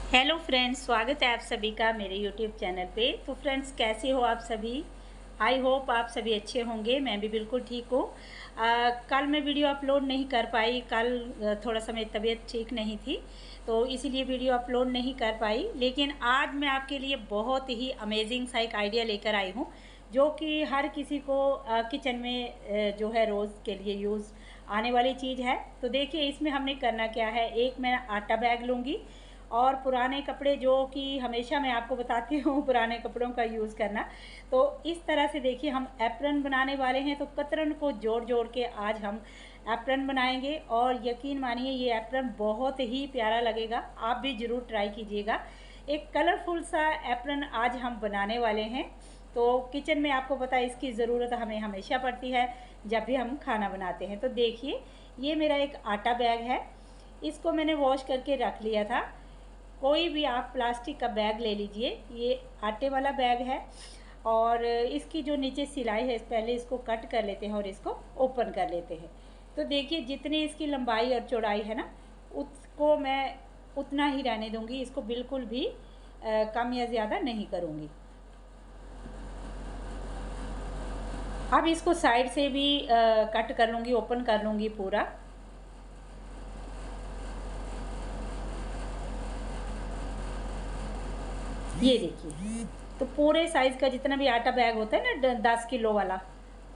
Hello friends, स्वागत है आप सभी का मेरे यूट्यूब चैनल पे। तो फ्रेंड्स, कैसे हो आप सभी? आई होप आप सभी अच्छे होंगे। मैं भी बिल्कुल ठीक हूँ। कल मैं वीडियो अपलोड नहीं कर पाई। कल थोड़ा सा मेरी तबीयत ठीक नहीं थी, तो इसीलिए वीडियो अपलोड नहीं कर पाई। लेकिन आज मैं आपके लिए बहुत ही अमेजिंग सा एक आइडिया लेकर आई हूँ, जो कि हर किसी को किचन में जो है रोज़ के लिए यूज़ आने वाली चीज़ है। तो देखिए, इसमें हमने करना क्या है। एक मैं आटा बैग लूँगी और पुराने कपड़े, जो कि हमेशा मैं आपको बताती हूँ पुराने कपड़ों का यूज़ करना। तो इस तरह से देखिए, हम एप्रन बनाने वाले हैं। तो कतरन को जोड़ जोड़ के आज हम एप्रन बनाएंगे, और यकीन मानिए ये एप्रन बहुत ही प्यारा लगेगा। आप भी ज़रूर ट्राई कीजिएगा। एक कलरफुल सा एप्रन आज हम बनाने वाले हैं। तो किचन में आपको पता है, इसकी ज़रूरत हमें हमेशा पड़ती है जब भी हम खाना बनाते हैं। तो देखिए, ये मेरा एक आटा बैग है। इसको मैंने वॉश करके रख लिया था। कोई भी आप प्लास्टिक का बैग ले लीजिए। ये आटे वाला बैग है, और इसकी जो नीचे सिलाई है, पहले इसको कट कर लेते हैं और इसको ओपन कर लेते हैं। तो देखिए, जितनी इसकी लंबाई और चौड़ाई है ना, उसको मैं उतना ही रहने दूंगी। इसको बिल्कुल भी कम या ज़्यादा नहीं करूँगी। अब इसको साइड से भी कट कर लूँगी, ओपन कर लूँगी पूरा। ये देखिए, तो पूरे साइज़ का जितना भी आटा बैग होता है ना, 10 किलो वाला,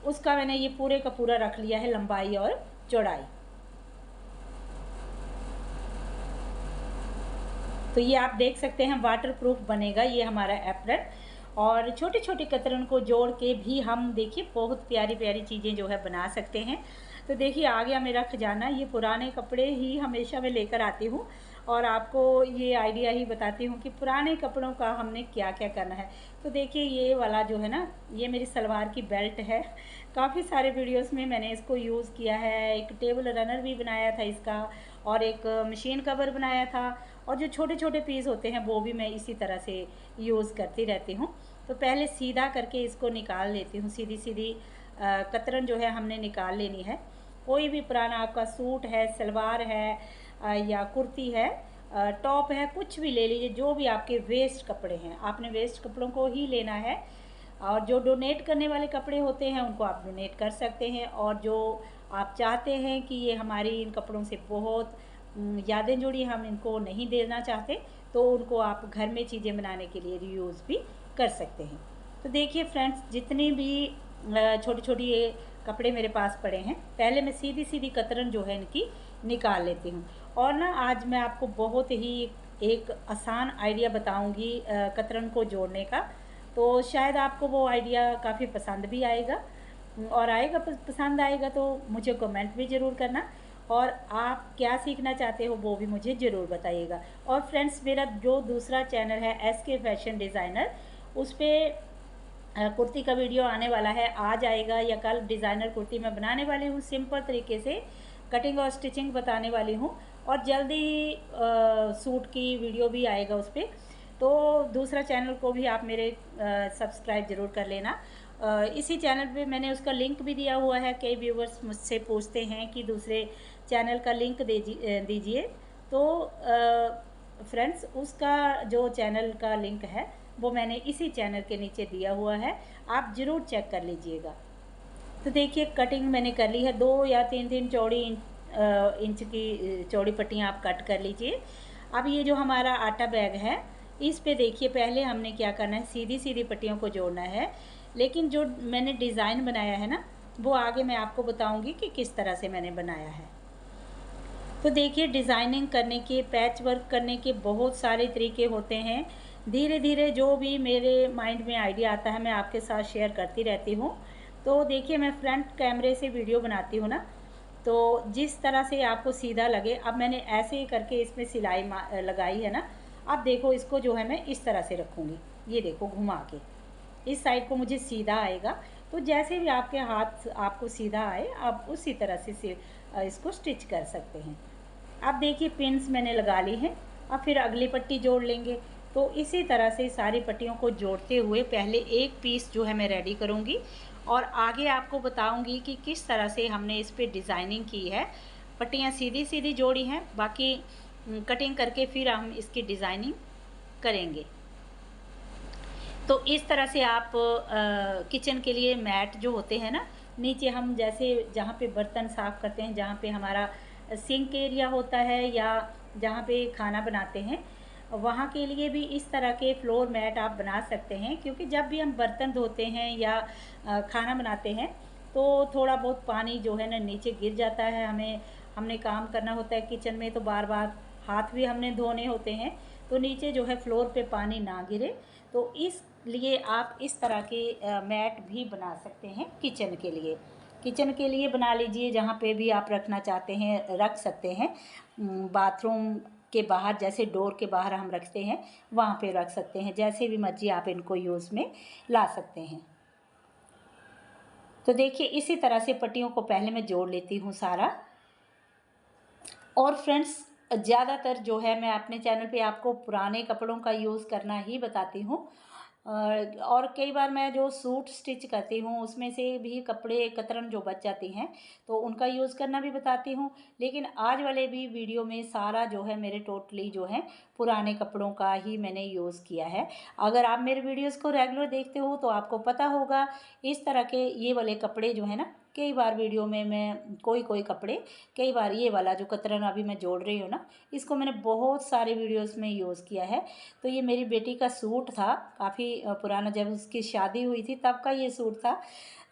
उसका मैंने ये पूरे का पूरा रख लिया है, लंबाई और चौड़ाई। तो ये आप देख सकते हैं, वाटरप्रूफ बनेगा ये हमारा एप्रन। और छोटे छोटे कतरन को जोड़ के भी हम देखिए बहुत प्यारी प्यारी चीज़ें जो है बना सकते हैं। तो देखिए, आ गया मेरा खजाना। ये पुराने कपड़े ही हमेशा मैं लेकर आती हूँ, और आपको ये आइडिया ही बताती हूँ कि पुराने कपड़ों का हमने क्या क्या करना है। तो देखिए, ये वाला जो है ना, ये मेरी सलवार की बेल्ट है। काफ़ी सारे वीडियोस में मैंने इसको यूज़ किया है। एक टेबल रनर भी बनाया था इसका, और एक मशीन कवर बनाया था। और जो छोटे छोटे पीस होते हैं वो भी मैं इसी तरह से यूज़ करती रहती हूँ। तो पहले सीधा करके इसको निकाल लेती हूँ। सीधी सीधी कतरन जो है हमने निकाल लेनी है। कोई भी पुराना आपका सूट है, सलवार है, या कुर्ती है, टॉप है, कुछ भी ले लीजिए। जो भी आपके वेस्ट कपड़े हैं, आपने वेस्ट कपड़ों को ही लेना है। और जो डोनेट करने वाले कपड़े होते हैं उनको आप डोनेट कर सकते हैं। और जो आप चाहते हैं कि ये हमारी इन कपड़ों से बहुत यादें जुड़ी, हम इनको नहीं देना चाहते, तो उनको आप घर में चीज़ें बनाने के लिए रीयूज़ भी कर सकते हैं। तो देखिए फ्रेंड्स, जितनी भी छोटी छोटी ये कपड़े मेरे पास पड़े हैं, पहले मैं सीधी सीधी कतरन जो है इनकी निकाल लेती हूँ। और ना, आज मैं आपको बहुत ही एक आसान आइडिया बताऊँगी कतरन को जोड़ने का। तो शायद आपको वो आइडिया काफ़ी पसंद भी आएगा, और आएगा, पसंद आएगा तो मुझे कमेंट भी ज़रूर करना। और आप क्या सीखना चाहते हो वो भी मुझे ज़रूर बताइएगा। और फ्रेंड्स, मेरा जो दूसरा चैनल है SK फैशन डिज़ाइनर, उस पर कुर्ती का वीडियो आने वाला है। आज आएगा या कल। डिज़ाइनर कुर्ती मैं बनाने वाली हूँ, सिंपल तरीके से कटिंग और स्टिचिंग बताने वाली हूँ। और जल्दी सूट की वीडियो भी आएगा उस पर। तो दूसरा चैनल को भी आप मेरे सब्सक्राइब ज़रूर कर लेना। इसी चैनल पे मैंने उसका लिंक भी दिया हुआ है। कई व्यूवर्स मुझसे पूछते हैं कि दूसरे चैनल का लिंक दीजिए। तो फ्रेंड्स, उसका जो चैनल का लिंक है वो मैंने इसी चैनल के नीचे दिया हुआ है, आप ज़रूर चेक कर लीजिएगा। तो देखिए, कटिंग मैंने कर ली है। 2 या 3 चौड़ी इंच की चौड़ी पट्टियाँ आप कट कर लीजिए। अब ये जो हमारा आटा बैग है, इस पे देखिए, पहले हमने क्या करना है, सीधी सीधी पट्टियों को जोड़ना है। लेकिन जो मैंने डिज़ाइन बनाया है ना, वो आगे मैं आपको बताऊंगी कि किस तरह से मैंने बनाया है। तो देखिए, डिज़ाइनिंग करने के, पैच वर्क करने के बहुत सारे तरीके होते हैं। धीरे धीरे जो भी मेरे माइंड में आइडिया आता है, मैं आपके साथ शेयर करती रहती हूँ। तो देखिए, मैं फ्रंट कैमरे से वीडियो बनाती हूँ ना, तो जिस तरह से आपको सीधा लगे, अब मैंने ऐसे ही करके इसमें सिलाई लगाई है ना। अब देखो, इसको जो है मैं इस तरह से रखूँगी। ये देखो, घुमा के इस साइड को मुझे सीधा आएगा। तो जैसे भी आपके हाथ आपको सीधा आए, आप उसी तरह से इसको स्टिच कर सकते हैं। अब देखिए, पिन्स मैंने लगा ली हैं। अब फिर अगली पट्टी जोड़ लेंगे। तो इसी तरह से सारी पट्टियों को जोड़ते हुए पहले एक पीस जो है मैं रेडी करूँगी, और आगे आपको बताऊँगी कि किस तरह से हमने इस पर डिज़ाइनिंग की है। पट्टियाँ सीधी सीधी जोड़ी हैं, बाकी कटिंग करके फिर हम इसकी डिज़ाइनिंग करेंगे। तो इस तरह से आप किचन के लिए मैट जो होते हैं ना, नीचे हम जैसे जहाँ पे बर्तन साफ़ करते हैं, जहाँ पे हमारा सिंक एरिया होता है या जहाँ पे खाना बनाते हैं, वहाँ के लिए भी इस तरह के फ्लोर मैट आप बना सकते हैं। क्योंकि जब भी हम बर्तन धोते हैं या खाना बनाते हैं तो थोड़ा बहुत पानी जो है ना नीचे गिर जाता है, हमने काम करना होता है किचन में, तो बार बार हाथ भी हमने धोने होते हैं, तो नीचे जो है फ्लोर पे पानी ना गिरे, तो इसलिए आप इस तरह के मैट भी बना सकते हैं किचन के लिए। किचन के लिए बना लीजिए, जहाँ पे भी आप रखना चाहते हैं रख सकते हैं। बाथरूम के बाहर, जैसे डोर के बाहर हम रखते हैं, वहाँ पे रख सकते हैं, जैसे भी मर्जी आप इनको यूज़ में ला सकते हैं। तो देखिए इसी तरह से पट्टियों को पहले मैं जोड़ लेती हूँ सारा। और फ्रेंड्स, ज़्यादातर जो है मैं अपने चैनल पे आपको पुराने कपड़ों का यूज़ करना ही बताती हूँ। और कई बार मैं जो सूट स्टिच करती हूँ उसमें से भी कपड़े कतरन जो बच जाती हैं तो उनका यूज़ करना भी बताती हूँ। लेकिन आज वाले भी वीडियो में सारा जो है मेरे टोटली जो है पुराने कपड़ों का ही मैंने यूज़ किया है। अगर आप मेरे वीडियोज़ को रेगुलर देखते हो तो आपको पता होगा इस तरह के ये वाले कपड़े जो है ना, कई बार वीडियो में मैं कोई कपड़े, कई बार ये वाला जो कतरन अभी मैं जोड़ रही हूँ ना, इसको मैंने बहुत सारे वीडियोस में यूज़ किया है। तो ये मेरी बेटी का सूट था, काफ़ी पुराना, जब उसकी शादी हुई थी तब का ये सूट था।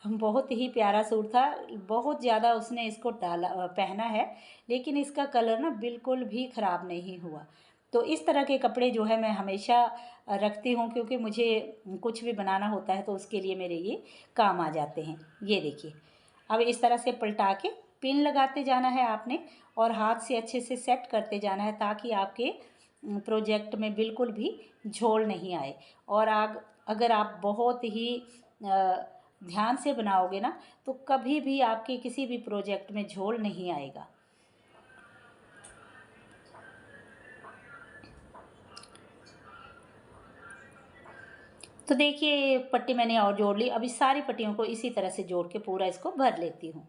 बहुत ही प्यारा सूट था, बहुत ज़्यादा उसने इसको पहना है, लेकिन इसका कलर ना बिल्कुल भी ख़राब नहीं हुआ। तो इस तरह के कपड़े जो है मैं हमेशा रखती हूँ, क्योंकि मुझे कुछ भी बनाना होता है तो उसके लिए मेरे ये काम आ जाते हैं। ये देखिए, अब इस तरह से पलटा के पिन लगाते जाना है आपने, और हाथ से अच्छे से सेट करते जाना है ताकि आपके प्रोजेक्ट में बिल्कुल भी झोल नहीं आए। और अगर आप बहुत ही ध्यान से बनाओगे ना तो कभी भी आपके किसी भी प्रोजेक्ट में झोल नहीं आएगा। तो देखिए पट्टी मैंने और जोड़ ली। अब इस सारी पट्टियों को इसी तरह से जोड़ के पूरा इसको भर लेती हूँ।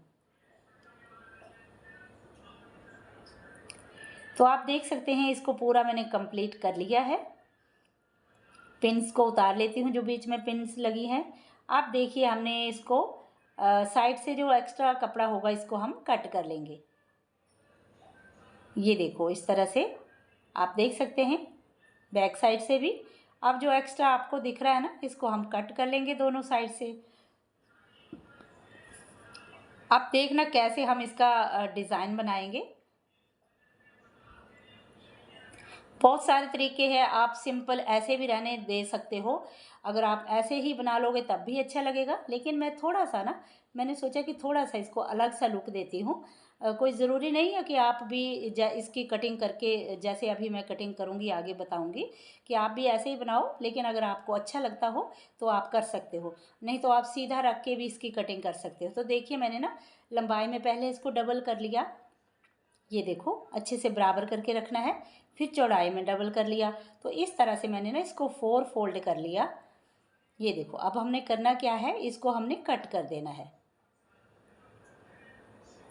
तो आप देख सकते हैं इसको पूरा मैंने कंप्लीट कर लिया है। पिन्स को उतार लेती हूँ जो बीच में पिन्स लगी हैं। आप देखिए हमने इसको साइड से जो एक्स्ट्रा कपड़ा होगा इसको हम कट कर लेंगे। ये देखो इस तरह से आप देख सकते हैं, बैक साइड से भी। अब जो एक्स्ट्रा आपको दिख रहा है ना, इसको हम कट कर लेंगे दोनों साइड से। अब देखना कैसे हम इसका डिज़ाइन बनाएंगे। बहुत सारे तरीके हैं, आप सिंपल ऐसे भी रहने दे सकते हो। अगर आप ऐसे ही बना लोगे तब भी अच्छा लगेगा, लेकिन मैं थोड़ा सा ना, मैंने सोचा कि थोड़ा सा इसको अलग सा लुक देती हूँ। कोई ज़रूरी नहीं है कि आप भी इसकी कटिंग करके, जैसे अभी मैं कटिंग करूँगी आगे बताऊँगी, कि आप भी ऐसे ही बनाओ। लेकिन अगर आपको अच्छा लगता हो तो आप कर सकते हो, नहीं तो आप सीधा रख के भी इसकी कटिंग कर सकते हो। तो देखिए मैंने ना लंबाई में पहले इसको डबल कर लिया। ये देखो अच्छे से बराबर करके रखना है, फिर चौड़ाई में डबल कर लिया। तो इस तरह से मैंने ना इसको 4 फोल्ड कर लिया। ये देखो अब हमने करना क्या है, इसको हमने कट कर देना है।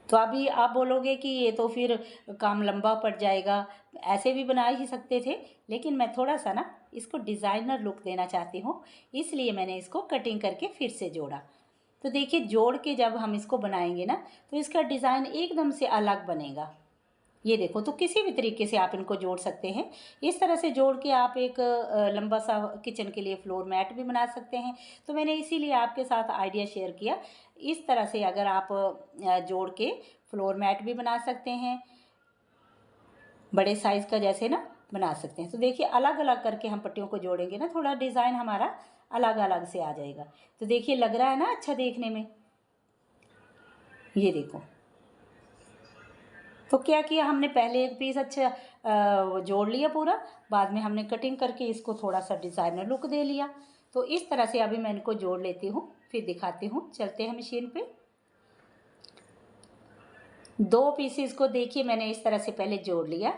तो अभी आप बोलोगे कि ये तो फिर काम लंबा पड़ जाएगा, ऐसे भी बना ही सकते थे, लेकिन मैं थोड़ा सा ना इसको डिज़ाइनर लुक देना चाहती हूँ, इसलिए मैंने इसको कटिंग करके फिर से जोड़ा। तो देखिए जोड़ के जब हम इसको बनाएंगे ना तो इसका डिज़ाइन एकदम से अलग बनेगा। ये देखो, तो किसी भी तरीके से आप इनको जोड़ सकते हैं। इस तरह से जोड़ के आप एक लंबा सा किचन के लिए फ्लोर मैट भी बना सकते हैं। तो मैंने इसीलिए आपके साथ आइडिया शेयर किया। इस तरह से अगर आप जोड़ के फ्लोर मैट भी बना सकते हैं, बड़े साइज़ का जैसे ना बना सकते हैं। तो देखिए अलग अलग करके हम पट्टियों को जोड़ेंगे ना, थोड़ा डिज़ाइन हमारा अलग अलग से आ जाएगा। तो देखिए लग रहा है ना अच्छा देखने में। ये देखो, तो क्या किया हमने, पहले एक पीस अच्छा जोड़ लिया पूरा, बाद में हमने कटिंग करके इसको थोड़ा सा डिज़ाइनर लुक दे लिया। तो इस तरह से अभी मैं इनको जोड़ लेती हूँ, फिर दिखाती हूँ। चलते हैं मशीन पे। 2 पीसेस को देखिए मैंने इस तरह से पहले जोड़ लिया,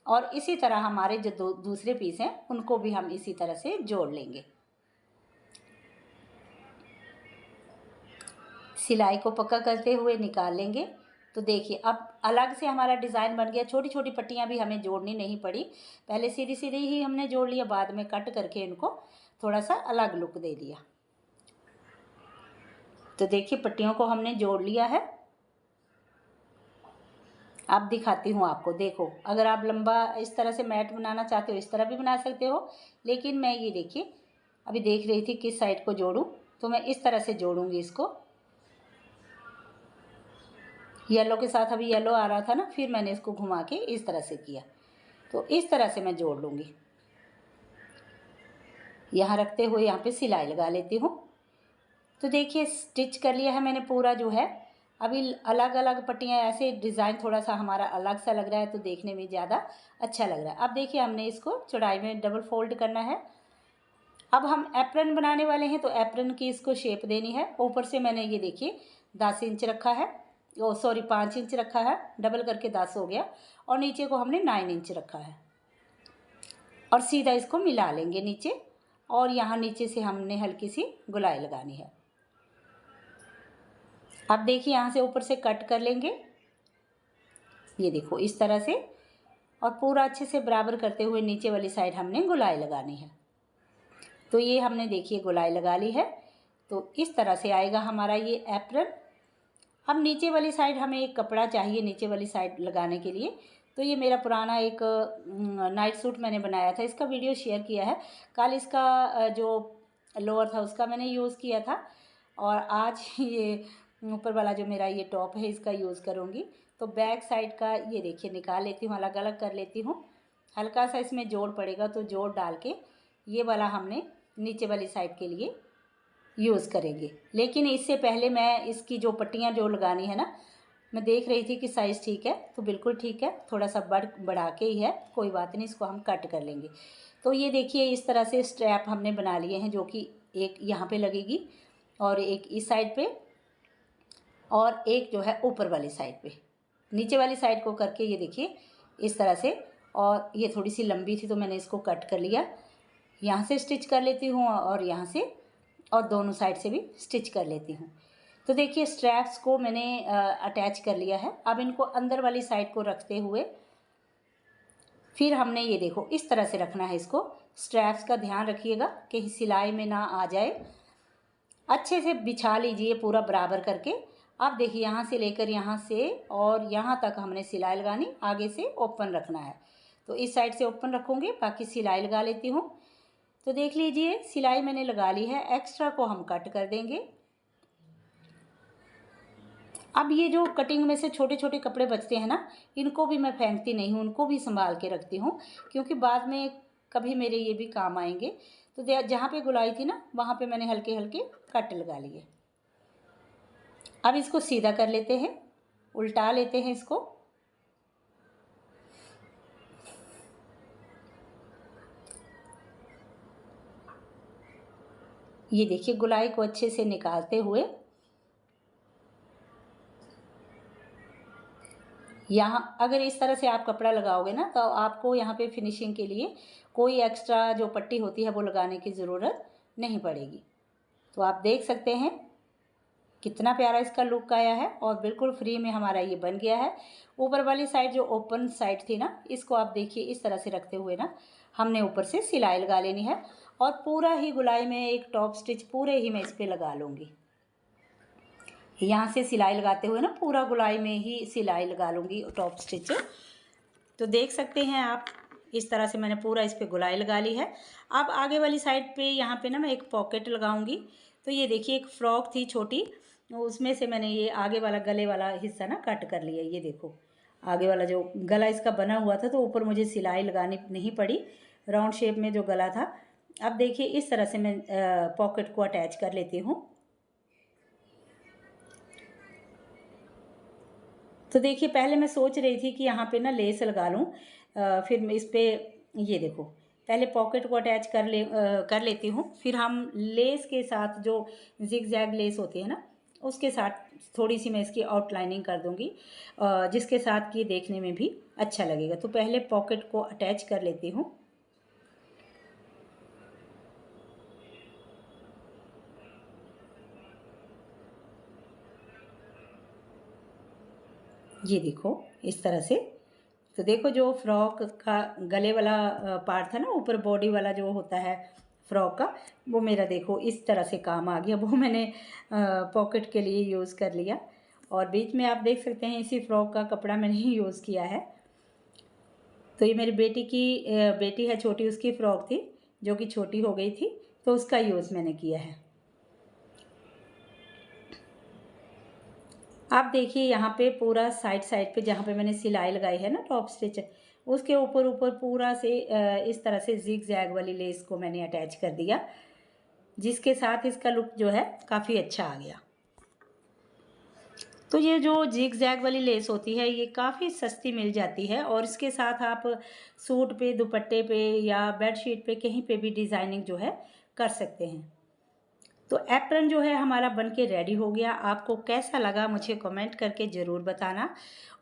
और इसी तरह हमारे जो दूसरे पीस हैं उनको भी हम इसी तरह से जोड़ लेंगे। सिलाई को पक्का करते हुए निकाल लेंगे। तो देखिए अब अलग से हमारा डिज़ाइन बन गया, छोटी छोटी पट्टियाँ भी हमें जोड़नी नहीं पड़ी, पहले सीधी सीधी ही हमने जोड़ लिया, बाद में कट करके इनको थोड़ा सा अलग लुक दे दिया। तो देखिए पट्टियों को हमने जोड़ लिया है। अब दिखाती हूँ आपको, देखो अगर आप लंबा इस तरह से मैट बनाना चाहते हो इस तरह भी बना सकते हो, लेकिन मैं ये देखिए अभी देख रही थी किस साइड को जोड़ूं, तो मैं इस तरह से जोड़ूंगी इसको। येलो के साथ अभी येलो आ रहा था ना, फिर मैंने इसको घुमा के इस तरह से किया, तो इस तरह से मैं जोड़ लूँगी। यहाँ रखते हुए यहाँ पे सिलाई लगा लेती हूँ। तो देखिए स्टिच कर लिया है मैंने पूरा जो है। अभी अलग अलग पट्टियाँ ऐसे डिज़ाइन थोड़ा सा हमारा अलग सा लग रहा है, तो देखने में ज़्यादा अच्छा लग रहा है। अब देखिए हमने इसको चौड़ाई में डबल फोल्ड करना है। अब हम एप्रन बनाने वाले हैं, तो एप्रन की इसको शेप देनी है। ऊपर से मैंने ये देखिए 10 इंच रखा है, 5 इंच रखा है, डबल करके 10 हो गया, और नीचे को हमने 9 इंच रखा है, और सीधा इसको मिला लेंगे नीचे, और यहाँ नीचे से हमने हल्की सी गुलाई लगानी है। अब देखिए यहाँ से ऊपर से कट कर लेंगे, ये देखो इस तरह से, और पूरा अच्छे से बराबर करते हुए नीचे वाली साइड हमने गुलाई लगानी है। तो ये हमने देखिए गुलाई लगा ली है, तो इस तरह से आएगा हमारा ये एप्रन। अब नीचे वाली साइड हमें एक कपड़ा चाहिए नीचे वाली साइड लगाने के लिए, तो ये मेरा पुराना एक नाइट सूट मैंने बनाया था, इसका वीडियो शेयर किया है कल। इसका जो लोअर था उसका मैंने यूज़ किया था, और आज ये ऊपर वाला जो मेरा ये टॉप है इसका यूज़ करूँगी। तो बैक साइड का ये देखिए निकाल लेती हूँ, अलग अलग कर लेती हूँ। हल्का सा इसमें जोड़ पड़ेगा, तो जोड़ डाल के ये वाला हमने नीचे वाली साइड के लिए यूज़ करेंगे। लेकिन इससे पहले मैं इसकी जो पट्टियाँ जो लगानी है ना, मैं देख रही थी कि साइज़ ठीक है, तो बिल्कुल ठीक है, थोड़ा सा बढ़ा के ही है, कोई बात नहीं, इसको हम कट कर लेंगे। तो ये देखिए इस तरह से स्ट्रैप हमने बना लिए हैं, जो कि एक यहाँ पे लगेगी और एक इस साइड पे, और एक जो है ऊपर वाली साइड पे। नीचे वाली साइड को करके ये देखिए इस तरह से, और ये थोड़ी सी लंबी थी तो मैंने इसको कट कर लिया। यहाँ से स्टिच कर लेती हूँ और यहाँ से, और दोनों साइड से भी स्टिच कर लेती हूँ। तो देखिए स्ट्रैप्स को मैंने अटैच कर लिया है। अब इनको अंदर वाली साइड को रखते हुए फिर हमने ये देखो इस तरह से रखना है इसको। स्ट्रैप्स का ध्यान रखिएगा कहीं सिलाई में ना आ जाए, अच्छे से बिछा लीजिए पूरा बराबर करके। अब देखिए यहाँ से लेकर यहाँ से और यहाँ तक हमने सिलाई लगानी, आगे से ओपन रखना है, तो इस साइड से ओपन रखूँगी, बाकी सिलाई लगा लेती हूँ। तो देख लीजिए सिलाई मैंने लगा ली है, एक्स्ट्रा को हम कट कर देंगे। अब ये जो कटिंग में से छोटे छोटे कपड़े बचते हैं ना, इनको भी मैं फेंकती नहीं हूँ, उनको भी संभाल के रखती हूँ, क्योंकि बाद में कभी मेरे ये भी काम आएंगे। तो जहाँ पे गुलाई थी ना, वहाँ पे मैंने हल्के हल्के कट लगा लिए। अब इसको सीधा कर लेते हैं, उल्टा लेते हैं इसको। ये देखिए गुलाई को अच्छे से निकालते हुए यहाँ, अगर इस तरह से आप कपड़ा लगाओगे ना, तो आपको यहाँ पे फिनिशिंग के लिए कोई एक्स्ट्रा जो पट्टी होती है वो लगाने की ज़रूरत नहीं पड़ेगी। तो आप देख सकते हैं कितना प्यारा इसका लुक आया है, और बिल्कुल फ्री में हमारा ये बन गया है। ऊपर वाली साइड जो ओपन साइड थी ना, इसको आप देखिए इस तरह से रखते हुए ना हमने ऊपर से सिलाई लगा लेनी है, और पूरा ही गुलाई में एक टॉप स्टिच पूरे ही मैं इस पर लगा लूँगी। यहाँ से सिलाई लगाते हुए ना पूरा गुलाई में ही सिलाई लगा लूँगी टॉप स्टिच। तो देख सकते हैं आप इस तरह से मैंने पूरा इस पर गुलाई लगा ली है। अब आगे वाली साइड पे यहाँ पे ना मैं एक पॉकेट लगाऊंगी। तो ये देखिए एक फ्रॉक थी छोटी, उसमें से मैंने ये आगे वाला गले वाला हिस्सा ना कट कर लिया। ये देखो आगे वाला जो गला इसका बना हुआ था, तो ऊपर मुझे सिलाई लगानी नहीं पड़ी, राउंड शेप में जो गला था। अब देखिए इस तरह से मैं पॉकेट को अटैच कर लेती हूँ। तो देखिए पहले मैं सोच रही थी कि यहाँ पे ना लेस लगा लूँ, फिर मैं इस पर ये देखो पहले पॉकेट को अटैच कर लेती हूँ, फिर हम लेस के साथ जो जिग जैग लेस होती है ना, उसके साथ थोड़ी सी मैं इसकी आउटलाइनिंग कर दूँगी, जिसके साथ कि देखने में भी अच्छा लगेगा। तो पहले पॉकेट को अटैच कर लेती हूँ। ये देखो इस तरह से। तो देखो जो फ्रॉक का गले वाला पार्ट था ना, ऊपर बॉडी वाला जो होता है फ्रॉक का, वो मेरा देखो इस तरह से काम आ गया। वो मैंने पॉकेट के लिए यूज़ कर लिया। और बीच में आप देख सकते हैं इसी फ्रॉक का कपड़ा मैंने ही यूज़ किया है। तो ये मेरी बेटी है छोटी, उसकी फ़्रॉक थी जो कि छोटी हो गई थी, तो उसका यूज़ मैंने किया है। आप देखिए यहाँ पे पूरा साइड साइड पे जहाँ पे मैंने सिलाई लगाई है ना टॉप स्टिच, उसके ऊपर ऊपर पूरा से इस तरह से जिग जैग वाली लेस को मैंने अटैच कर दिया, जिसके साथ इसका लुक जो है काफ़ी अच्छा आ गया। तो ये जो जिग जैग वाली लेस होती है ये काफ़ी सस्ती मिल जाती है, और इसके साथ आप सूट पे, दुपट्टे पे या बेडशीट पे कहीं पे भी डिज़ाइनिंग जो है कर सकते हैं। तो एप्रन जो है हमारा बन के रेडी हो गया। आपको कैसा लगा मुझे कमेंट करके ज़रूर बताना।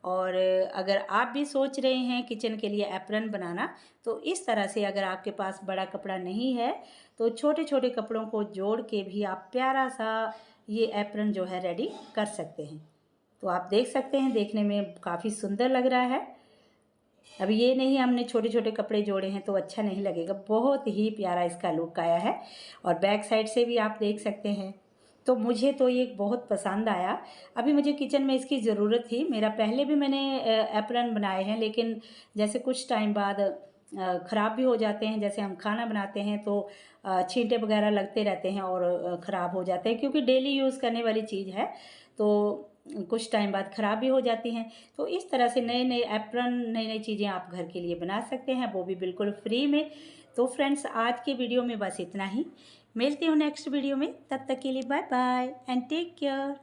और अगर आप भी सोच रहे हैं किचन के लिए एप्रन बनाना, तो इस तरह से अगर आपके पास बड़ा कपड़ा नहीं है तो छोटे छोटे कपड़ों को जोड़ के भी आप प्यारा सा ये एप्रन जो है रेडी कर सकते हैं। तो आप देख सकते हैं देखने में काफ़ी सुंदर लग रहा है। अब ये नहीं हमने छोटे छोटे कपड़े जोड़े हैं तो अच्छा नहीं लगेगा, बहुत ही प्यारा इसका लुक आया है। और बैक साइड से भी आप देख सकते हैं। तो मुझे तो ये बहुत पसंद आया। अभी मुझे किचन में इसकी ज़रूरत थी। मेरा पहले भी मैंने एप्रन बनाए हैं, लेकिन जैसे कुछ टाइम बाद ख़राब भी हो जाते हैं। जैसे हम खाना बनाते हैं तो छींटे वगैरह लगते रहते हैं और ख़राब हो जाते हैं, क्योंकि डेली यूज़ करने वाली चीज़ है तो कुछ टाइम बाद ख़राब भी हो जाती हैं। तो इस तरह से नए नए एप्रन, नई नई चीज़ें आप घर के लिए बना सकते हैं, वो भी बिल्कुल फ्री में। तो फ्रेंड्स आज के वीडियो में बस इतना ही। मिलती हूँ नेक्स्ट वीडियो में, तब तक के लिए bye bye and take care.